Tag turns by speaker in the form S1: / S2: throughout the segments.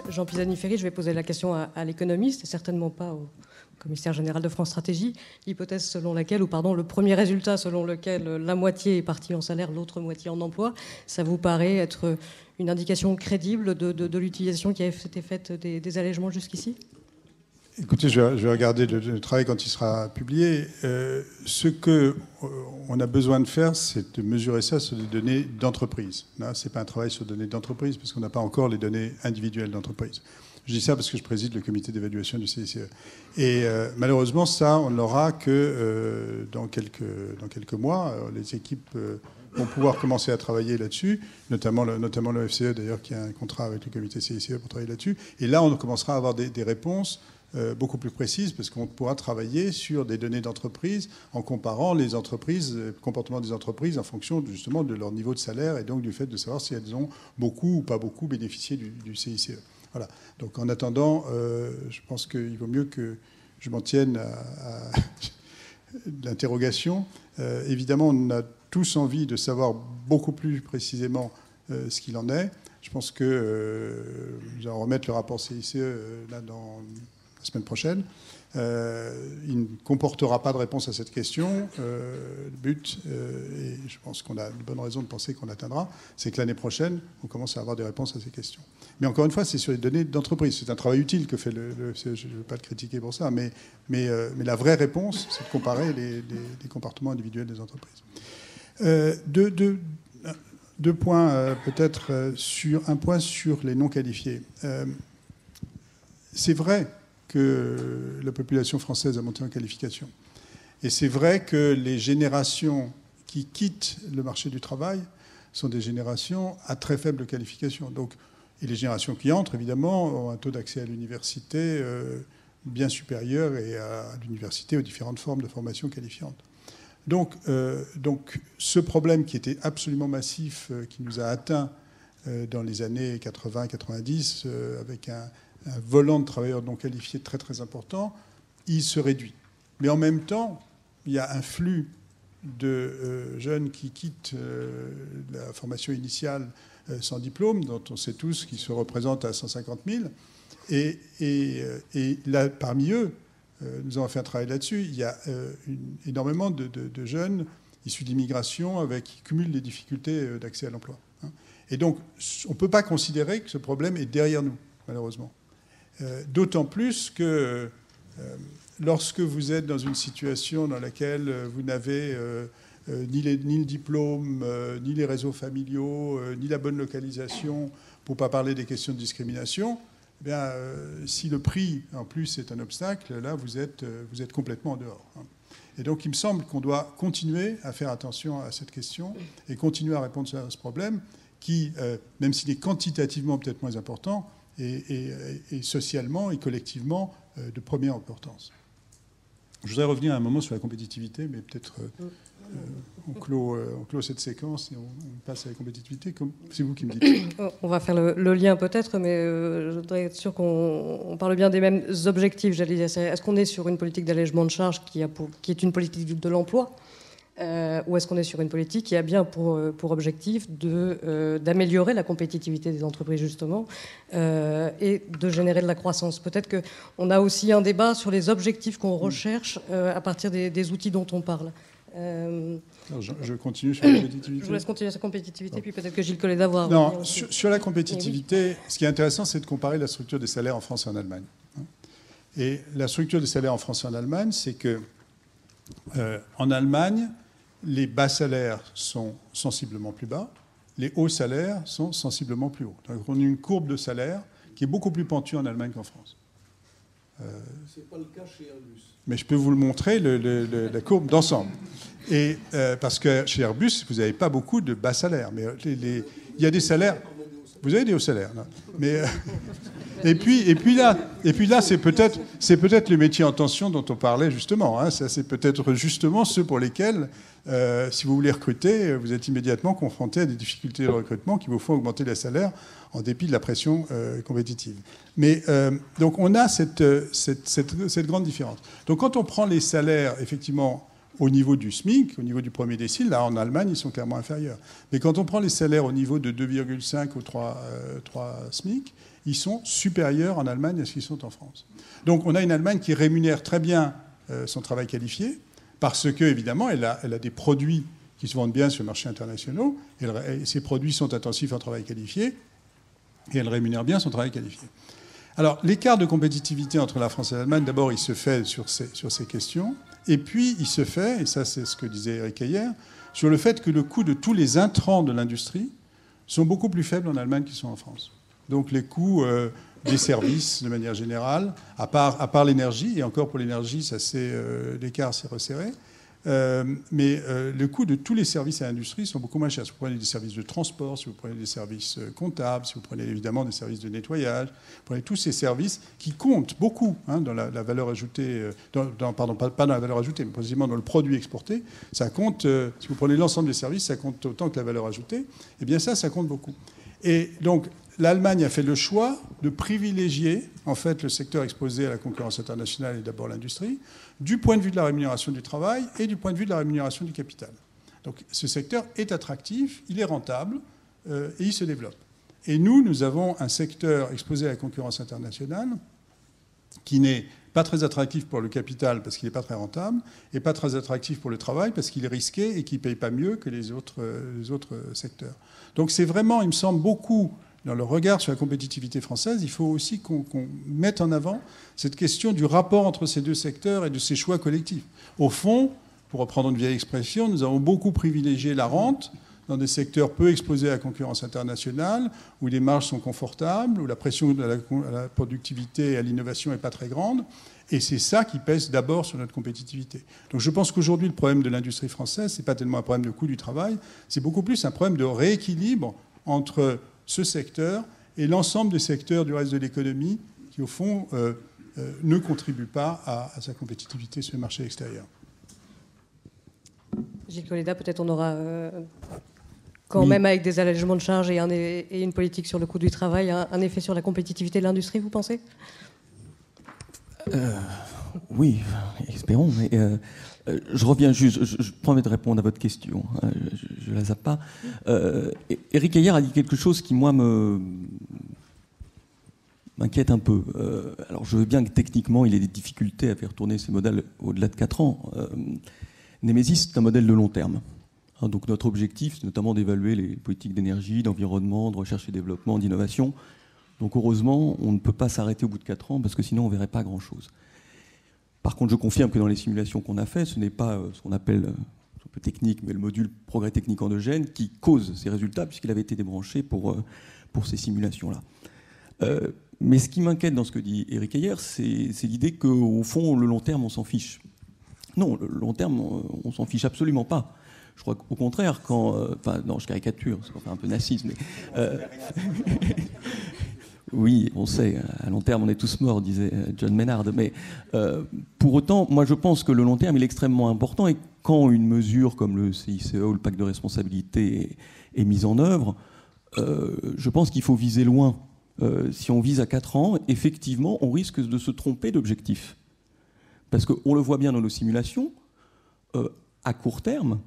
S1: Jean Pisani-Ferry, je vais poser la question à l'économiste, et certainement pas au commissaire général de France Stratégie. L'hypothèse selon laquelle, ou pardon, le premier résultat selon lequel la moitié est partie en salaire, l'autre moitié en emploi, ça vous paraît être une indication crédible de l'utilisation qui a été faite des allègements jusqu'ici ?
S2: Écoutez, je vais regarder le travail quand il sera publié. Ce qu'on a besoin de faire, c'est de mesurer ça sur des données d'entreprise. Là, ce n'est pas un travail sur des données d'entreprise, parce qu'on n'a pas encore les données individuelles d'entreprise. Je dis ça parce que je préside le comité d'évaluation du CICE. Et malheureusement, ça, on ne l'aura que dans quelques mois. Les équipes vont pouvoir commencer à travailler là-dessus, notamment le FCE, d'ailleurs, qui a un contrat avec le comité CICE pour travailler là-dessus. Et là, on commencera à avoir des réponses beaucoup plus précises, parce qu'on pourra travailler sur des données d'entreprise en comparant les entreprises, le comportement des entreprises en fonction justement de leur niveau de salaire et donc du fait de savoir si elles ont beaucoup ou pas beaucoup bénéficié du CICE. Voilà. Donc en attendant, je pense qu'il vaut mieux que je m'en tienne à l'interrogation. Évidemment, on a tous envie de savoir beaucoup plus précisément ce qu'il en est. Je pense que nous allons remettre le rapport CICE là dans la semaine prochaine. Il ne comportera pas de réponse à cette question. Le but, et je pense qu'on a de bonnes raisons de penser qu'on l'atteindra, c'est que l'année prochaine, on commence à avoir des réponses à ces questions. Mais encore une fois, c'est sur les données d'entreprise. C'est un travail utile que fait le FCE. Je ne veux pas le critiquer pour ça, mais la vraie réponse, c'est de comparer les comportements individuels des entreprises. Deux points, peut-être, un point sur les non qualifiés. C'est vrai que la population française a monté en qualification. Et c'est vrai que les générations qui quittent le marché du travail sont des générations à très faible qualification. Donc, et les générations qui entrent, évidemment, ont un taux d'accès à l'université bien supérieur et à l'université aux différentes formes de formation qualifiante. Donc ce problème qui était absolument massif, qui nous a atteints dans les années 80-90, avec un volant de travailleurs non qualifiés très très important, il se réduit. Mais en même temps, il y a un flux de jeunes qui quittent la formation initiale sans diplôme, dont on sait tous qu'ils se représentent à 150 000. Et là, parmi eux, nous avons fait un travail là-dessus, il y a énormément de jeunes issus d'immigration qui cumulent des difficultés d'accès à l'emploi. Et donc, on ne peut pas considérer que ce problème est derrière nous, malheureusement. D'autant plus que lorsque vous êtes dans une situation dans laquelle vous n'avez ni le diplôme, ni les réseaux familiaux, ni la bonne localisation, pour ne pas parler des questions de discrimination, eh bien, si le prix, en plus, est un obstacle, là, vous êtes complètement en dehors. Et donc, il me semble qu'on doit continuer à faire attention à cette question et continuer à répondre à ce problème qui, même s'il est quantitativement peut-être moins important, est socialement et collectivement de première importance. Je voudrais revenir un moment sur la compétitivité, mais peut-être on clôt cette séquence et on passe à la compétitivité. C'est vous qui me dites.
S1: On va faire le lien peut-être, mais je voudrais être sûr qu'on parle bien des mêmes objectifs. J'allais dire, est-ce qu'on est sur une politique d'allègement de charges qui est une politique de l'emploi, ou est-ce qu'on est sur une politique qui a bien pour objectif d'améliorer la compétitivité des entreprises, justement, et de générer de la croissance? Peut-être qu'on a aussi un débat sur les objectifs qu'on recherche à partir des outils dont on parle.
S2: Alors, je continue sur la compétitivité.
S1: Je vous laisse continuer sur la compétitivité, puis peut-être que Gilles Collet d'avoir.
S2: Non, sur la compétitivité, ce qui est intéressant, c'est de comparer la structure des salaires en France et en Allemagne. Et la structure des salaires en France et en Allemagne, c'est que en Allemagne, les bas salaires sont sensiblement plus bas, les hauts salaires sont sensiblement plus hauts. Donc on a une courbe de salaire qui est beaucoup plus pentue en Allemagne qu'en France.
S3: Ce n'est pas le cas chez Airbus.
S2: Mais je peux vous le montrer, la courbe d'ensemble. Et parce que chez Airbus, vous n'avez pas beaucoup de bas salaires. Mais il y a des salaires. Vous avez des hauts salaires. Là. Mais, et puis là, c'est peut-être le métier en tension dont on parlait justement. Hein. Ça, c'est peut-être justement ceux pour lesquels, si vous voulez recruter, vous êtes immédiatement confronté à des difficultés de recrutement qui vous font augmenter les salaires en dépit de la pression compétitive. Mais donc on a cette grande différence. Donc quand on prend les salaires, effectivement, au niveau du SMIC, au niveau du premier décile, là en Allemagne, ils sont clairement inférieurs. Mais quand on prend les salaires au niveau de 2,5 ou 3 SMIC, ils sont supérieurs en Allemagne à ce qu'ils sont en France. Donc on a une Allemagne qui rémunère très bien son travail qualifié, parce que évidemment elle a des produits qui se vendent bien sur le marché international, et ces produits sont intensifs en travail qualifié, et elle rémunère bien son travail qualifié. Alors l'écart de compétitivité entre la France et l'Allemagne, d'abord il se fait sur ces questions, et puis il se fait, et ça c'est ce que disait Eric hier, sur le fait que le coût de tous les intrants de l'industrie sont beaucoup plus faibles en Allemagne qu'ils sont en France. Donc les coûts des services, de manière générale, à part l'énergie, et encore pour l'énergie, l'écart s'est resserré, mais le coût de tous les services à l'industrie sont beaucoup moins chers. Si vous prenez des services de transport, si vous prenez des services comptables, si vous prenez évidemment des services de nettoyage, vous prenez tous ces services qui comptent beaucoup dans la valeur ajoutée, pardon, pas dans la valeur ajoutée, mais précisément dans le produit exporté, ça compte, si vous prenez l'ensemble des services, ça compte autant que la valeur ajoutée, et bien ça compte beaucoup. Et donc, l'Allemagne a fait le choix de privilégier en fait le secteur exposé à la concurrence internationale et d'abord l'industrie, du point de vue de la rémunération du travail et du point de vue de la rémunération du capital. Donc ce secteur est attractif, il est rentable et il se développe. Et nous avons un secteur exposé à la concurrence internationale qui n'est pas très attractif pour le capital parce qu'il n'est pas très rentable et pas très attractif pour le travail parce qu'il est risqué et qu'il ne paye pas mieux que les autres secteurs. Donc c'est vraiment, il me semble, beaucoup dans le regard sur la compétitivité française, il faut aussi qu'on mette en avant cette question du rapport entre ces deux secteurs et de ces choix collectifs. Au fond, pour reprendre une vieille expression, nous avons beaucoup privilégié la rente dans des secteurs peu exposés à la concurrence internationale, où les marges sont confortables, où la pression à la productivité et à l'innovation n'est pas très grande. Et c'est ça qui pèse d'abord sur notre compétitivité. Donc je pense qu'aujourd'hui, le problème de l'industrie française, ce n'est pas tellement un problème de coût du travail, c'est beaucoup plus un problème de rééquilibre entre ce secteur et l'ensemble des secteurs du reste de l'économie qui, au fond, ne contribuent pas à sa compétitivité sur le marché extérieur.
S1: Gilles Coleda, peut-être on aura quand même, avec des allègements de charges et une politique sur le coût du travail, un effet sur la compétitivité de l'industrie, vous pensez ?
S4: Oui, espérons. Mais je reviens juste, je promets de répondre à votre question. Je ne la zappe pas. Éric Heyer a dit quelque chose qui, moi, m'inquiète un peu. Alors, je veux bien que techniquement, il ait des difficultés à faire tourner ces modèles au-delà de 4 ans. Nemesis, c'est un modèle de long terme. Donc, notre objectif, c'est notamment d'évaluer les politiques d'énergie, d'environnement, de recherche et développement, d'innovation. Donc, heureusement, on ne peut pas s'arrêter au bout de 4 ans, parce que sinon, on ne verrait pas grand-chose. Par contre, je confirme que dans les simulations qu'on a faites, ce n'est pas ce qu'on appelle, c'est un peu technique, mais le module progrès technique endogène qui cause ces résultats, puisqu'il avait été débranché pour ces simulations-là. Mais ce qui m'inquiète dans ce que dit Éric Heyer, c'est l'idée qu'au fond, le long terme, on s'en fiche. Non, le long terme, on s'en fiche absolument pas. Je crois qu'au contraire, non, je caricature, c'est un peu naziste, mais... Oui, on sait, à long terme, on est tous morts, disait John Maynard. Mais pour autant, moi, je pense que le long terme, il est extrêmement important. Et quand une mesure comme le CICE ou le pacte de responsabilité est mise en œuvre, je pense qu'il faut viser loin. Si on vise à 4 ans, effectivement, on risque de se tromper d'objectif. Parce qu'on le voit bien dans nos simulations, à court terme,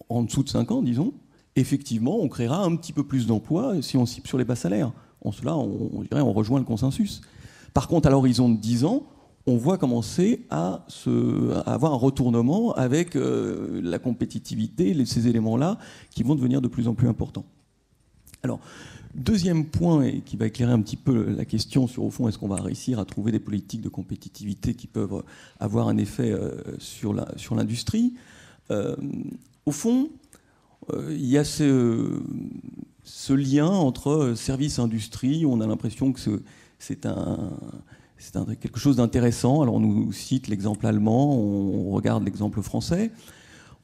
S4: en dessous de 5 ans, disons, effectivement, on créera un petit peu plus d'emplois si on cible sur les bas salaires. En cela, on rejoint le consensus. Par contre, à l'horizon de 10 ans, on voit commencer à avoir un retournement avec la compétitivité, ces éléments-là qui vont devenir de plus en plus importants. Alors, deuxième point, et qui va éclairer un petit peu la question sur, au fond, est-ce qu'on va réussir à trouver des politiques de compétitivité qui peuvent avoir un effet sur l'industrie. Au fond, il y a ce lien entre service et industrie. On a l'impression que c'est quelque chose d'intéressant. Alors on nous cite l'exemple allemand, on regarde l'exemple français.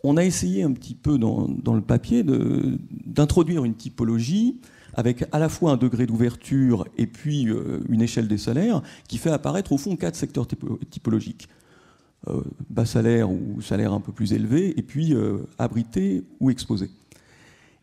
S4: On a essayé un petit peu dans le papier d'introduire une typologie avec à la fois un degré d'ouverture et puis une échelle des salaires qui fait apparaître au fond 4 secteurs typologiques. Bas salaire ou salaire un peu plus élevé, et puis abrité ou exposé.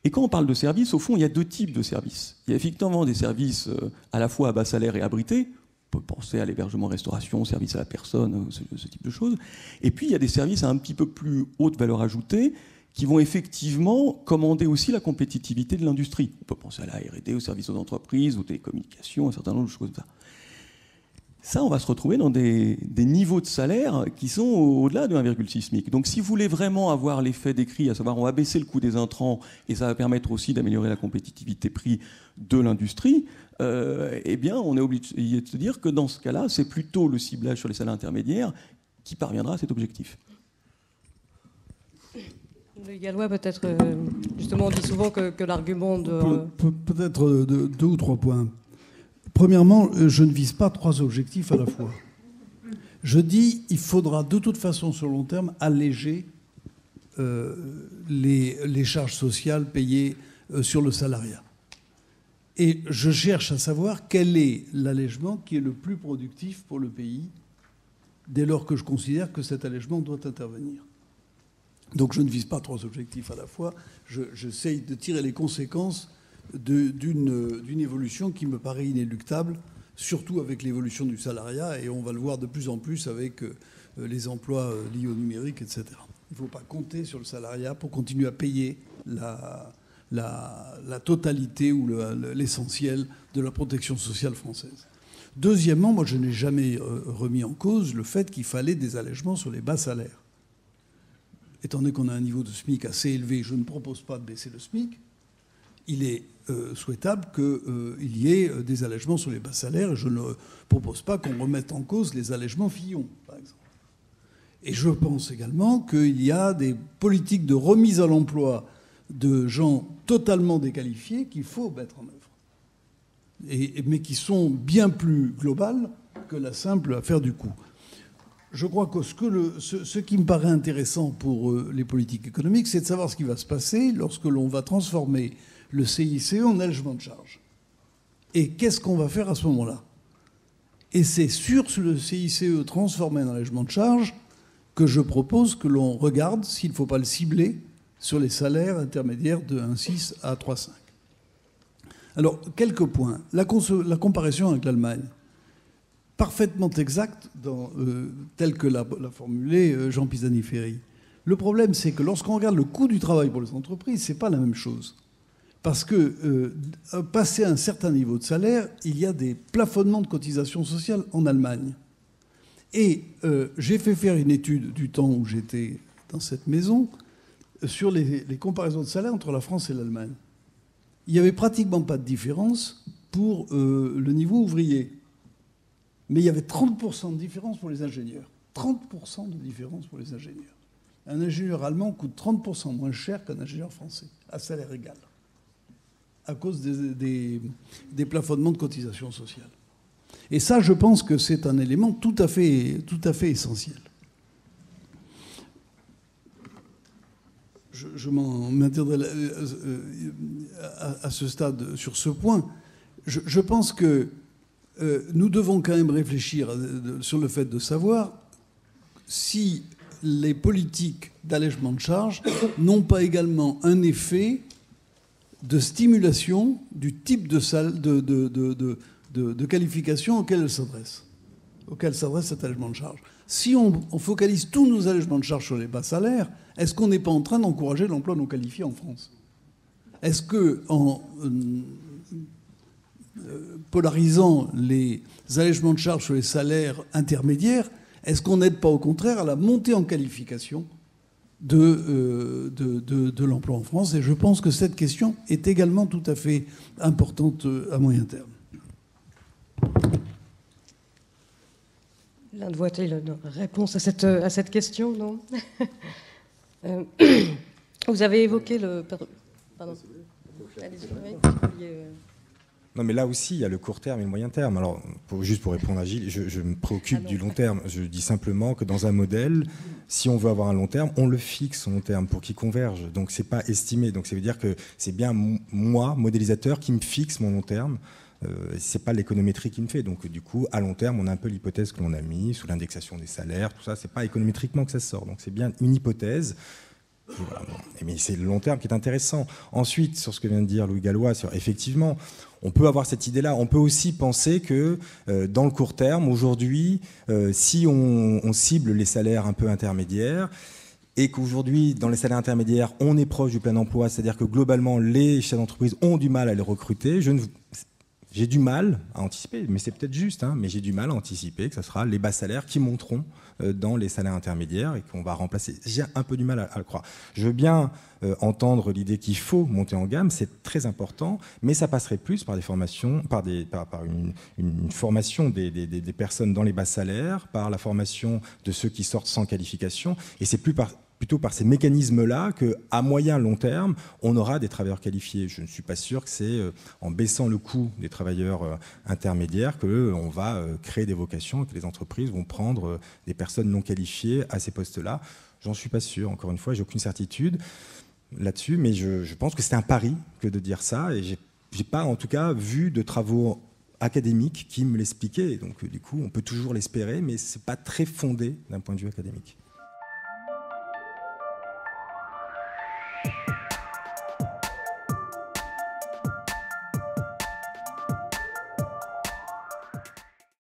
S4: Et quand on parle de services, au fond, il y a 2 types de services. Il y a effectivement des services à la fois à bas salaire et abrités, peut penser à l'hébergement-restauration, service à la personne, ce type de choses. Et puis, il y a des services à un petit peu plus haute valeur ajoutée qui vont effectivement commander aussi la compétitivité de l'industrie. On peut penser à la R&D, aux services aux entreprises, aux télécommunications, un certain nombre de choses comme ça. Ça, on va se retrouver dans des niveaux de salaire qui sont au-delà de 1,6 SMIC. Donc, si vous voulez vraiment avoir l'effet décrit, à savoir on va baisser le coût des intrants et ça va permettre aussi d'améliorer la compétitivité prix de l'industrie, eh bien, on est obligé de se dire que dans ce cas-là, c'est plutôt le ciblage sur les salaires intermédiaires qui parviendra à cet objectif.
S1: Le Gallois, peut-être, justement, on dit souvent que l'argument de...
S3: Peut-être deux ou trois points. Premièrement, je ne vise pas trois objectifs à la fois. Je dis qu'il faudra de toute façon, sur le long terme, alléger les charges sociales payées sur le salariat. Et je cherche à savoir quel est l'allègement qui est le plus productif pour le pays, dès lors que je considère que cet allègement doit intervenir. Donc je ne vise pas trois objectifs à la fois. J'essaye de tirer les conséquences d'une évolution qui me paraît inéluctable, surtout avec l'évolution du salariat, et on va le voir de plus en plus avec les emplois liés au numérique, etc. Il ne faut pas compter sur le salariat pour continuer à payer la totalité ou l'essentiel de la protection sociale française. Deuxièmement, moi je n'ai jamais remis en cause le fait qu'il fallait des allègements sur les bas salaires. Étant donné qu'on a un niveau de SMIC assez élevé, je ne propose pas de baisser le SMIC. Il est souhaitable qu'il y ait des allègements sur les bas salaires, et je ne propose pas qu'on remette en cause les allègements Fillon, par exemple. Et je pense également qu'il y a des politiques de remise à l'emploi de gens totalement déqualifiés qu'il faut mettre en œuvre, mais qui sont bien plus globales que la simple affaire du coût. Je crois que ce qui me paraît intéressant pour les politiques économiques, c'est de savoir ce qui va se passer lorsque l'on va transformer le CICE en allègement de charges. Et qu'est-ce qu'on va faire à ce moment-là? Et c'est sur le CICE transformé en allègement de charges que je propose que l'on regarde s'il ne faut pas le cibler sur les salaires intermédiaires de 1,6 à 3,5. Alors, quelques points. La comparaison avec l'Allemagne, parfaitement exacte, tel que l'a formulé Jean Pisani-Ferry. Le problème, c'est que lorsqu'on regarde le coût du travail pour les entreprises, ce n'est pas la même chose. Parce que, passé un certain niveau de salaire, il y a des plafonnements de cotisations sociales en Allemagne. Et j'ai fait faire une étude du temps où j'étais dans cette maison sur les comparaisons de salaire entre la France et l'Allemagne. Il n'y avait pratiquement pas de différence pour le niveau ouvrier. Mais il y avait 30% de différence pour les ingénieurs. 30% de différence pour les ingénieurs. Un ingénieur allemand coûte 30% moins cher qu'un ingénieur français, à salaire égal, à cause des plafonnements de cotisations sociales. Et ça, je pense que c'est un élément tout à fait essentiel. Je m'en maintiendrai à ce stade sur ce point. Je pense que nous devons quand même réfléchir sur le fait de savoir si les politiques d'allègement de charges n'ont pas également un effet de stimulation du type de qualification auquel elles s'adressent, cet allègement de charges. Si on focalise tous nos allègements de charges sur les bas salaires, est-ce qu'on n'est pas en train d'encourager l'emploi non qualifié en France? Est-ce qu'en polarisant les allègements de charges sur les salaires intermédiaires, est-ce qu'on n'aide pas au contraire à la montée en qualification de l'emploi en France? Et je pense que cette question est également tout à fait importante à moyen terme.
S1: L'un de vous a-t-il une réponse à cette question, non? Vous avez évoqué le... Pardon.
S5: Non, mais là aussi, il y a le court terme et le moyen terme. Alors, juste pour répondre à Gilles, je me préoccupe du long terme. Je dis simplement que dans un modèle, si on veut avoir un long terme, on le fixe, son long terme, pour qu'il converge. Donc, c'est pas estimé. Donc, ça veut dire que c'est bien moi, modélisateur, qui me fixe mon long terme. C'est pas l'économétrie qui me fait. Donc, du coup, à long terme, on a un peu l'hypothèse que l'on a mis sous l'indexation des salaires, tout ça. C'est pas économétriquement que ça sort. Donc, c'est bien une hypothèse Voilà, bon. Mais c'est le long terme qui est intéressant. Ensuite, sur ce que vient de dire Louis Gallois, effectivement, on peut avoir cette idée-là. On peut aussi penser que dans le court terme, aujourd'hui, si on cible les salaires un peu intermédiaires, et qu'aujourd'hui, dans les salaires intermédiaires, on est proche du plein emploi, c'est-à-dire que globalement, les chefs d'entreprise ont du mal à les recruter, j'ai du mal à anticiper, mais c'est peut-être juste, mais j'ai du mal à anticiper que ce sera les bas salaires qui monteront dans les salaires intermédiaires et qu'on va remplacer. J'ai un peu du mal à le croire. Je veux bien entendre l'idée qu'il faut monter en gamme, c'est très important, mais ça passerait plus par des formations, par une formation des personnes dans les bas salaires, par la formation de ceux qui sortent sans qualification, et c'est plutôt par ces mécanismes-là qu'à moyen long terme, on aura des travailleurs qualifiés. Je ne suis pas sûr que c'est en baissant le coût des travailleurs intermédiaires qu'on va créer des vocations et que les entreprises vont prendre des personnes non qualifiées à ces postes-là. J'en suis pas sûr. Encore une fois, j'ai aucune certitude là-dessus, mais je pense que c'est un pari que de dire ça, et j'ai pas en tout cas vu de travaux académiques qui me l'expliquaient. Donc du coup, on peut toujours l'espérer, mais c'est pas très fondé d'un point de vue académique.